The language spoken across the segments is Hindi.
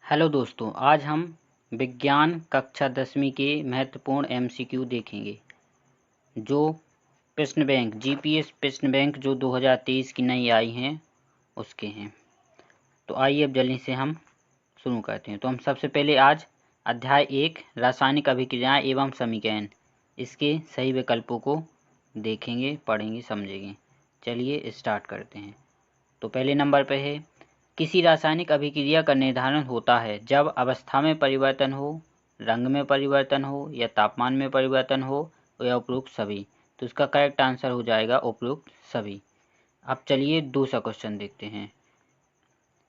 हेलो दोस्तों, आज हम विज्ञान कक्षा 10वीं के महत्वपूर्ण एमसीक्यू देखेंगे जो प्रश्न बैंक जीपीएस प्रश्न बैंक जो 2023 की नई आई हैं उसके हैं। तो आइए अब जल्दी से हम शुरू करते हैं। तो हम सबसे पहले आज अध्याय 1 रासायनिक अभिक्रियाएं एवं समीकरण इसके सही विकल्पों को देखेंगे, पढ़ेंगे, समझेंगे। चलिए स्टार्ट करते हैं। तो पहले नंबर पे है, किसी रासायनिक अभिक्रिया का निर्धारण होता है जब अवस्था में परिवर्तन हो, रंग में परिवर्तन हो या तापमान में परिवर्तन हो या उपरोक्त सभी। तो इसका करेक्ट आंसर हो जाएगा उपरोक्त सभी। अब चलिए दूसरा क्वेश्चन देखते हैं।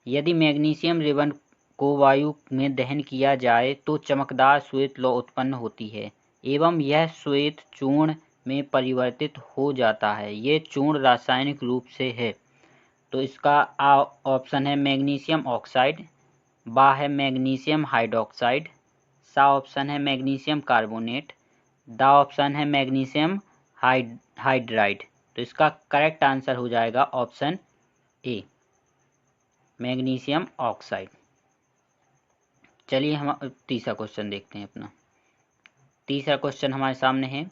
यदि मैग्नीशियम रिबन को वायु में दहन किया जाए तो चमकदार श्वेत लौ उत्पन्न होती है एवं यह श्वेत चूर्ण में परिवर्तित हो जाता है। ये चूर्ण रासायनिक रूप से है। तो इसका ऑप्शन है मैग्नीशियम ऑक्साइड, बा है मैग्नीशियम हाइड्रोक्साइड, सा ऑप्शन है मैग्नीशियम कार्बोनेट, दा ऑप्शन है मैग्नीशियम हाइड्राइड। तो इसका करेक्ट आंसर हो जाएगा ऑप्शन ए, मैग्नीशियम ऑक्साइड। चलिए हम तीसरा क्वेश्चन देखते हैं अपना। तीसरा क्वेश्चन हमारे सामने है,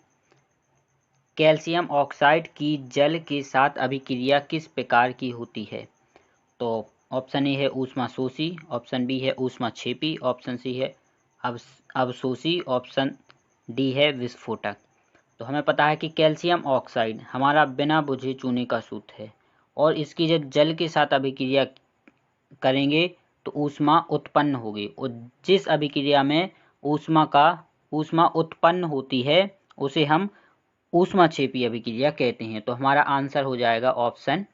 कैल्शियम ऑक्साइड की जल के साथ अभिक्रिया किस प्रकार की होती है? तो ऑप्शन ए है ऊष्माशोषी, ऑप्शन बी है ऊष्माक्षेपी, ऑप्शन सी है अवशोषी, ऑप्शन डी है विस्फोटक। तो हमें पता है कि कैल्शियम ऑक्साइड हमारा बिना बुझे चूने का सूत्र है और इसकी जब जल के साथ अभिक्रिया करेंगे तो ऊष्मा उत्पन्न होगी और जिस अभिक्रिया में ऊष्मा उत्पन्न होती है उसे हम ऊष्माक्षेपी अभिक्रिया कहते हैं। तो हमारा आंसर हो जाएगा ऑप्शन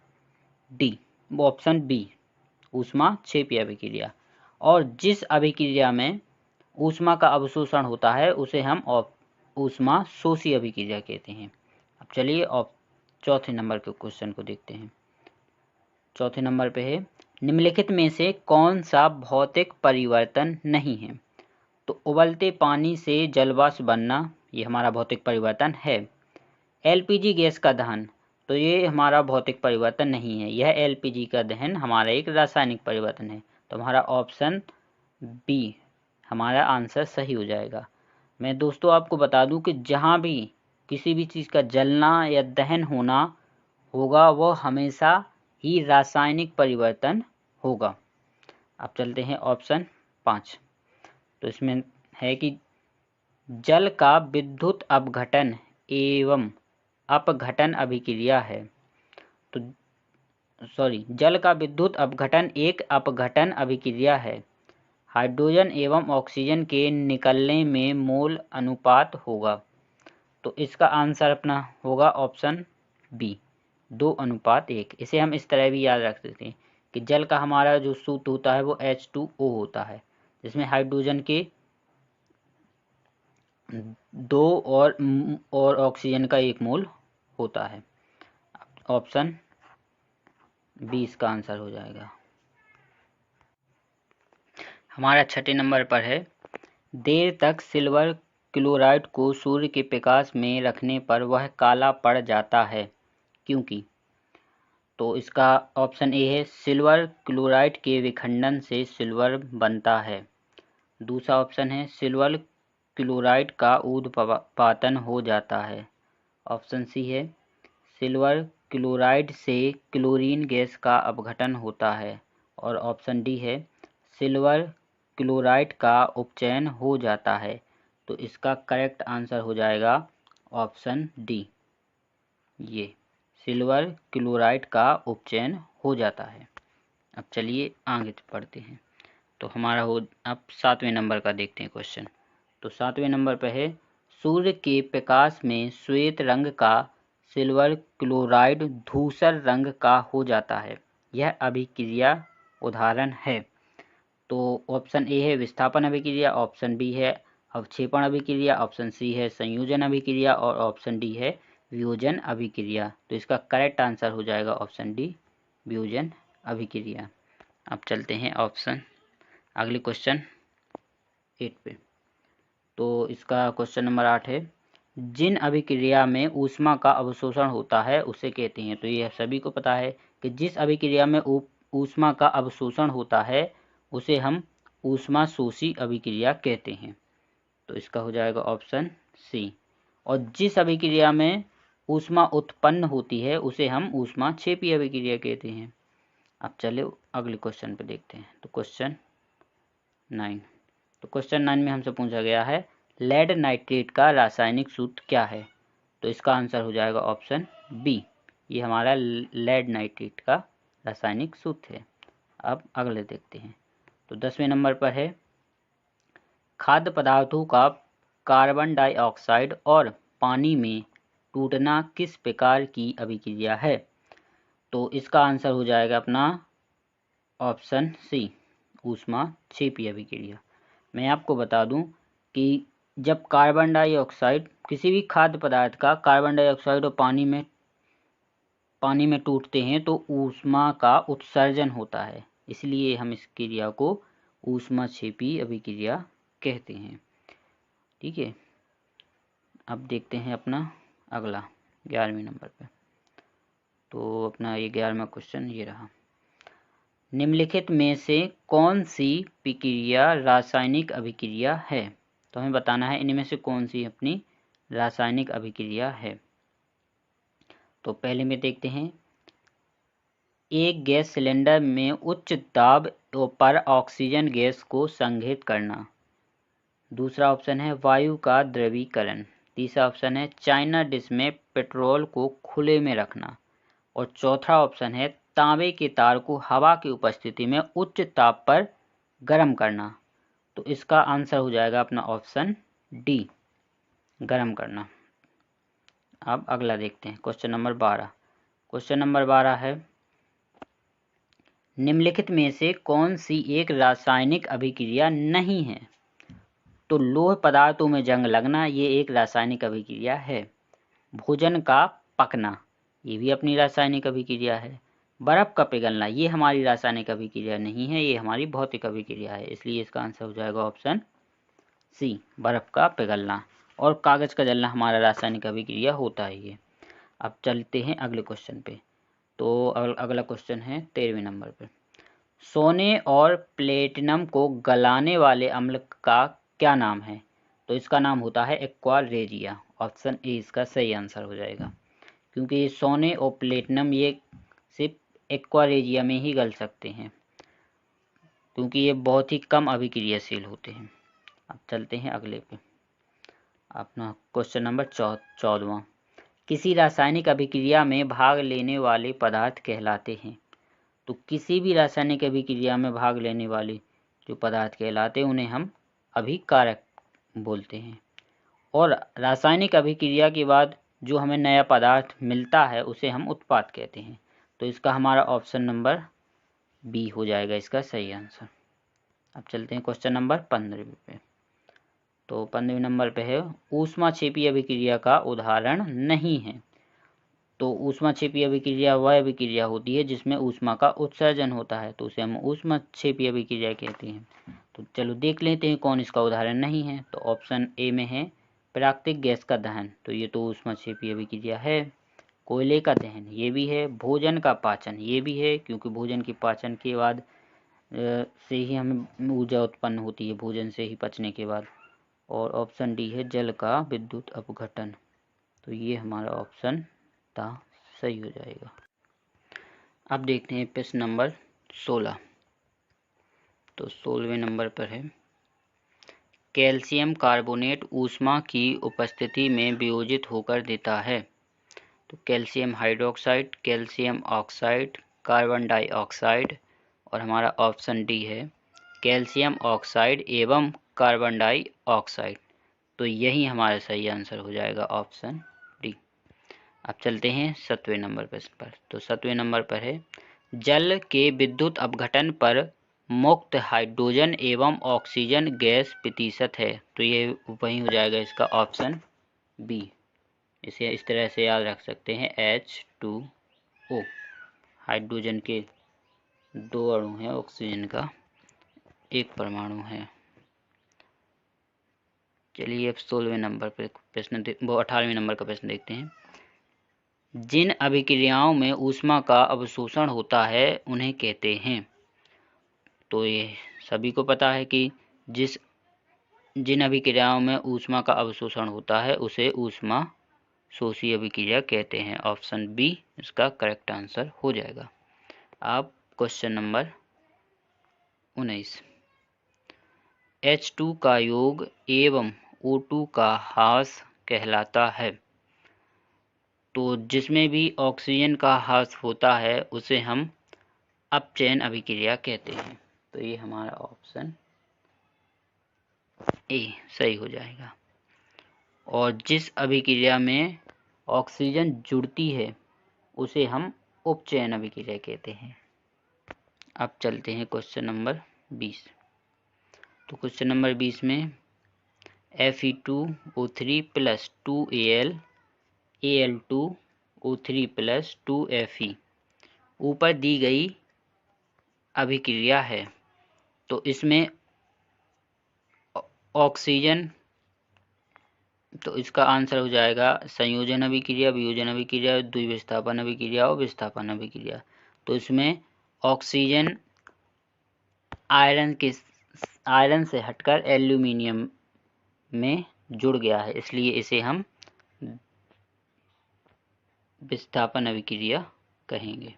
डी, ऑप्शन बी, ऊष्माक्षेपी अभिक्रिया। और जिस अभिक्रिया में ऊष्मा का अवशोषण होता है उसे हम ऊष्माशोषी अभिक्रिया कहते हैं। अब चलिए चौथे नंबर के क्वेश्चन को देखते हैं। चौथे नंबर पे है, निम्नलिखित में से कौन सा भौतिक परिवर्तन नहीं है? तो उबलते पानी से जलवाष्प बनना, ये हमारा भौतिक परिवर्तन है। एलपीजी गैस का दहन, तो ये हमारा भौतिक परिवर्तन नहीं है। यह एलपीजी का दहन हमारा एक रासायनिक परिवर्तन है। तो हमारा ऑप्शन बी हमारा आंसर सही हो जाएगा। मैं दोस्तों आपको बता दूं कि जहाँ भी किसी भी चीज़ का जलना या दहन होना होगा वो हमेशा ही रासायनिक परिवर्तन होगा। अब चलते हैं ऑप्शन 5। तो इसमें है कि जल का विद्युत अपघटन एवं अपघटन अभिक्रिया है। तो जल का विद्युत अपघटन एक अपघटन अभिक्रिया है। हाइड्रोजन एवं ऑक्सीजन के निकलने में मोल अनुपात होगा। तो इसका आंसर अपना होगा ऑप्शन बी, 2:1। इसे हम इस तरह भी याद रख सकते हैं कि जल का हमारा जो सूत्र होता है वो H2O होता है, जिसमें हाइड्रोजन के 2 और ऑक्सीजन का 1 मोल होता है। ऑप्शन बी इसका आंसर हो जाएगा। हमारा छठे नंबर पर है, देर तक सिल्वर क्लोराइड को सूर्य के प्रकाश में रखने पर वह काला पड़ जाता है क्योंकि? तो इसका ऑप्शन ए है सिल्वर क्लोराइड के विखंडन से सिल्वर बनता है। दूसरा ऑप्शन है सिल्वर क्लोराइड का ऊर्ध्वपातन हो जाता है। ऑप्शन सी है सिल्वर क्लोराइड से क्लोरीन गैस का अपघटन होता है। और ऑप्शन डी है सिल्वर क्लोराइड का उपचयन हो जाता है। तो इसका करेक्ट आंसर हो जाएगा ऑप्शन डी, ये सिल्वर क्लोराइड का उपचयन हो जाता है। अब चलिए आगे पढ़ते हैं। तो हमारा अब 7वें नंबर का देखते हैं क्वेश्चन। तो 7वें नंबर पर है, सूर्य के प्रकाश में श्वेत रंग का सिल्वर क्लोराइड धूसर रंग का हो जाता है। यह अभिक्रिया उदाहरण है। तो ऑप्शन ए है विस्थापन अभिक्रिया, ऑप्शन बी है अवक्षेपण अभिक्रिया, ऑप्शन सी है संयोजन अभिक्रिया और ऑप्शन डी है वियोजन अभिक्रिया। तो इसका करेक्ट आंसर हो जाएगा ऑप्शन डी, वियोजन अभिक्रिया। अब चलते हैं अगले क्वेश्चन 8 पे। तो इसका क्वेश्चन नंबर 8 है, जिन अभिक्रिया में ऊष्मा का अवशोषण होता है उसे कहते हैं। तो ये सभी को पता है कि जिस अभिक्रिया में ऊष्मा का अवशोषण होता है उसे हम ऊष्मा शोषी अभिक्रिया कहते हैं। तो इसका हो जाएगा ऑप्शन सी। और जिस अभिक्रिया में ऊष्मा उत्पन्न होती है उसे हम ऊष्मा क्षेपी अभिक्रिया कहते हैं। अब चले अगले क्वेश्चन पे देखते हैं। तो क्वेश्चन 9। तो क्वेश्चन 9 में हमसे पूछा गया है लेड नाइट्रेट का रासायनिक सूत्र क्या है। तो इसका आंसर हो जाएगा ऑप्शन बी। ये हमारा लेड नाइट्रेट का रासायनिक सूत्र है। अब अगले देखते हैं। तो 10वें नंबर पर है खाद्य पदार्थों का कार्बन डाइऑक्साइड और पानी में टूटना किस प्रकार की अभिक्रिया है। तो इसका आंसर हो जाएगा अपना ऑप्शन सी, ऊष्मा क्षेपी अभिक्रिया। मैं आपको बता दूं कि जब कार्बन डाइऑक्साइड किसी भी खाद्य पदार्थ का कार्बन डाइऑक्साइड और पानी में टूटते हैं तो ऊष्मा का उत्सर्जन होता है, इसलिए हम इस क्रिया को ऊष्मा क्षेपी अभिक्रिया कहते हैं। ठीक है। अब देखते हैं अपना अगला 11वें नंबर पे। तो अपना ये 11वां क्वेश्चन ये रहा। निम्नलिखित में से कौन सी प्रक्रिया रासायनिक अभिक्रिया है। तो हमें बताना है इनमें से कौन सी अपनी रासायनिक अभिक्रिया है। तो पहले में देखते हैं एक गैस सिलेंडर में उच्च दाब पर ऑक्सीजन गैस को संघित करना। दूसरा ऑप्शन है वायु का द्रवीकरण। तीसरा ऑप्शन है चाइना डिश में पेट्रोल को खुले में रखना। और चौथा ऑप्शन है तांबे के तार को हवा की उपस्थिति में उच्च ताप पर गर्म करना। तो इसका आंसर हो जाएगा अपना ऑप्शन डी, गर्म करना। अब अगला देखते हैं क्वेश्चन नंबर 12। क्वेश्चन नंबर 12 है निम्नलिखित में से कौन सी एक रासायनिक अभिक्रिया नहीं है। तो लोह पदार्थों में जंग लगना ये एक रासायनिक अभिक्रिया है। भोजन का पकना ये भी अपनी रासायनिक अभिक्रिया है। बर्फ का पिघलना ये हमारी रासायनिक अभिक्रिया नहीं है, ये हमारी भौतिक अभिक्रिया है, इसलिए इसका आंसर हो जाएगा ऑप्शन सी, बर्फ का पिघलना। और कागज का जलना हमारा रासायनिक अभिक्रिया होता है ये। अब चलते हैं अगले क्वेश्चन पे। तो अगला क्वेश्चन है 13वें नंबर पे। सोने और प्लेटिनम को गलाने वाले अम्ल का क्या नाम है। तो इसका नाम होता है एक्वा रेजिया। ऑप्शन ए इसका सही आंसर हो जाएगा, क्योंकि ये सोने और प्लेटिनम ये सिर्फ एक्वा रेजिया में ही गल सकते हैं, क्योंकि ये बहुत ही कम अभिक्रियाशील होते हैं। अब चलते हैं अगले पे। अपना क्वेश्चन नंबर 14वां। किसी रासायनिक अभिक्रिया में भाग लेने वाले पदार्थ कहलाते हैं। तो किसी भी रासायनिक अभिक्रिया में भाग लेने वाले जो पदार्थ कहलाते हैं उन्हें हम अभिकारक बोलते हैं। और रासायनिक अभिक्रिया के बाद जो हमें नया पदार्थ मिलता है उसे हम उत्पाद कहते हैं। तो इसका हमारा ऑप्शन नंबर बी हो जाएगा इसका सही आंसर। अब चलते हैं क्वेश्चन नंबर 15 पे। तो 15वें नंबर पे है ऊष्मा क्षेपी अभिक्रिया का उदाहरण नहीं है। तो ऊष्मा क्षेपी अभिक्रिया वह अभिक्रिया होती है जिसमें ऊष्मा का उत्सर्जन होता है, तो उसे हम ऊष्मा क्षेपी अभिक्रिया कहते हैं। तो चलो देख लेते हैं कौन इसका उदाहरण नहीं है। तो ऑप्शन ए में है प्राकृतिक गैस का दहन, तो ये तो ऊष्मा क्षेपी अभिक्रिया है। कोयले का दहन ये भी है। भोजन का पाचन ये भी है, क्योंकि भोजन के पाचन के बाद से ही हमें ऊर्जा उत्पन्न होती है, भोजन से ही पचने के बाद। और ऑप्शन डी है जल का विद्युत अपघटन। तो ये हमारा ऑप्शन ता सही हो जाएगा। अब देखते हैं प्रश्न नंबर 16। तो 16वें नंबर पर है कैल्शियम कार्बोनेट ऊष्मा की उपस्थिति में वियोजित होकर देता है। तो calcium hydroxide, calcium oxide, carbon dioxide, और हमारा ऑप्शन डी है कैल्शियम ऑक्साइड एवं कार्बन डाइऑक्साइड। तो यही हमारा सही आंसर हो जाएगा ऑप्शन डी। अब चलते हैं 7वें नंबर प्रश्न पर। तो 7वें नंबर पर है जल के विद्युत अपघटन पर मुक्त हाइड्रोजन एवं ऑक्सीजन गैस प्रतिशत है। तो ये वही हो जाएगा इसका ऑप्शन बी। इसे इस तरह से याद रख सकते हैं H2O। हाइड्रोजन के 2 अणु हैं, ऑक्सीजन का 1 परमाणु है। चलिए अब 16वें नंबर पर प्रश्न 18वें नंबर का प्रश्न देखते हैं। जिन अभिक्रियाओं में ऊष्मा का अवशोषण होता है उन्हें कहते हैं। तो ये सभी को पता है कि जिन अभिक्रियाओं में ऊष्मा का अवशोषण होता है उसे ऊष्मा शोषी अभिक्रिया कहते हैं। ऑप्शन बी इसका करेक्ट आंसर हो जाएगा। अब क्वेश्चन नंबर 19, H2 का योग एवं O2 का ह्रास कहलाता है। तो जिसमें भी ऑक्सीजन का ह्रास होता है उसे हम अपचयन अभिक्रिया कहते हैं। तो ये हमारा ऑप्शन ए सही हो जाएगा। और जिस अभिक्रिया में ऑक्सीजन जुड़ती है उसे हम उपचयन अभिक्रिया कहते हैं। अब चलते हैं क्वेश्चन नंबर 20। तो क्वेश्चन नंबर 20 में Fe2O3 plus 2Al Al2O3 plus 2Fe ऊपर दी गई अभिक्रिया है। तो इसमें ऑक्सीजन, तो इसका आंसर हो जाएगा संयोजन अभिक्रिया, वियोजन अभिक्रिया, द्विविस्थापन अभिक्रिया और विस्थापन अभिक्रिया। तो इसमें ऑक्सीजन आयरन से हटकर एल्यूमिनियम में जुड़ गया है, इसलिए इसे हम विस्थापन अभिक्रिया कहेंगे।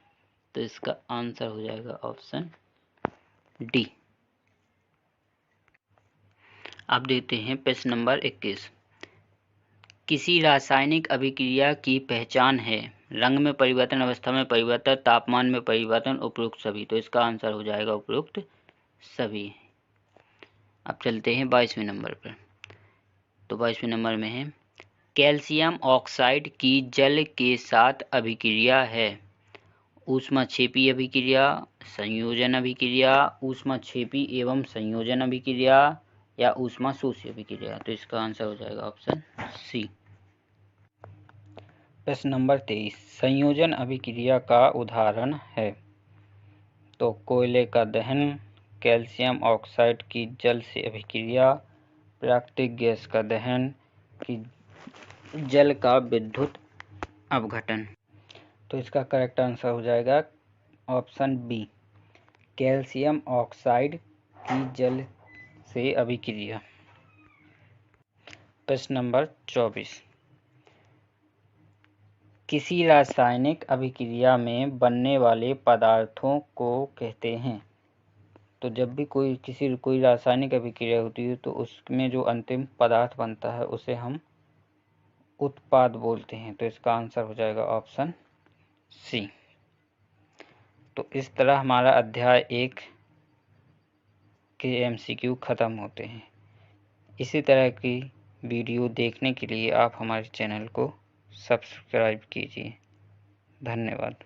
तो इसका आंसर हो जाएगा ऑप्शन डी। अब देखते हैं प्रश्न नंबर 21। किसी रासायनिक अभिक्रिया की पहचान है। रंग में परिवर्तन, अवस्था में परिवर्तन, तापमान में परिवर्तन, उपरोक्त सभी। तो इसका आंसर हो जाएगा उपरोक्त सभी। अब चलते हैं 22वें नंबर पर। तो 22वें नंबर में है कैल्शियम ऑक्साइड की जल के साथ अभिक्रिया है। ऊष्माक्षेपी अभिक्रिया, संयोजन अभिक्रिया, ऊष्माक्षेपी एवं संयोजन अभिक्रिया या ऊष्मा शोषी अभिक्रिया। तो इसका आंसर हो जाएगा ऑप्शन सी। प्रश्न नंबर 23, संयोजन अभिक्रिया का उदाहरण है। तो कोयले का दहन, कैल्शियम ऑक्साइड की जल से अभिक्रिया, प्राकृतिक गैस का दहन की जल का विद्युत अपघटन। तो इसका करेक्ट आंसर हो जाएगा ऑप्शन बी, कैल्शियम ऑक्साइड की जल से अभिक्रिया। प्रश्न नंबर 24, किसी रासायनिक अभिक्रिया में बनने वाले पदार्थों को कहते हैं। तो जब भी कोई रासायनिक अभिक्रिया होती है तो उसमें जो अंतिम पदार्थ बनता है उसे हम उत्पाद बोलते हैं। तो इसका आंसर हो जाएगा ऑप्शन सी। तो इस तरह हमारा अध्याय 1 के MCQ खत्म होते हैं। इसी तरह की वीडियो देखने के लिए आप हमारे चैनल को सब्सक्राइब कीजिए। धन्यवाद।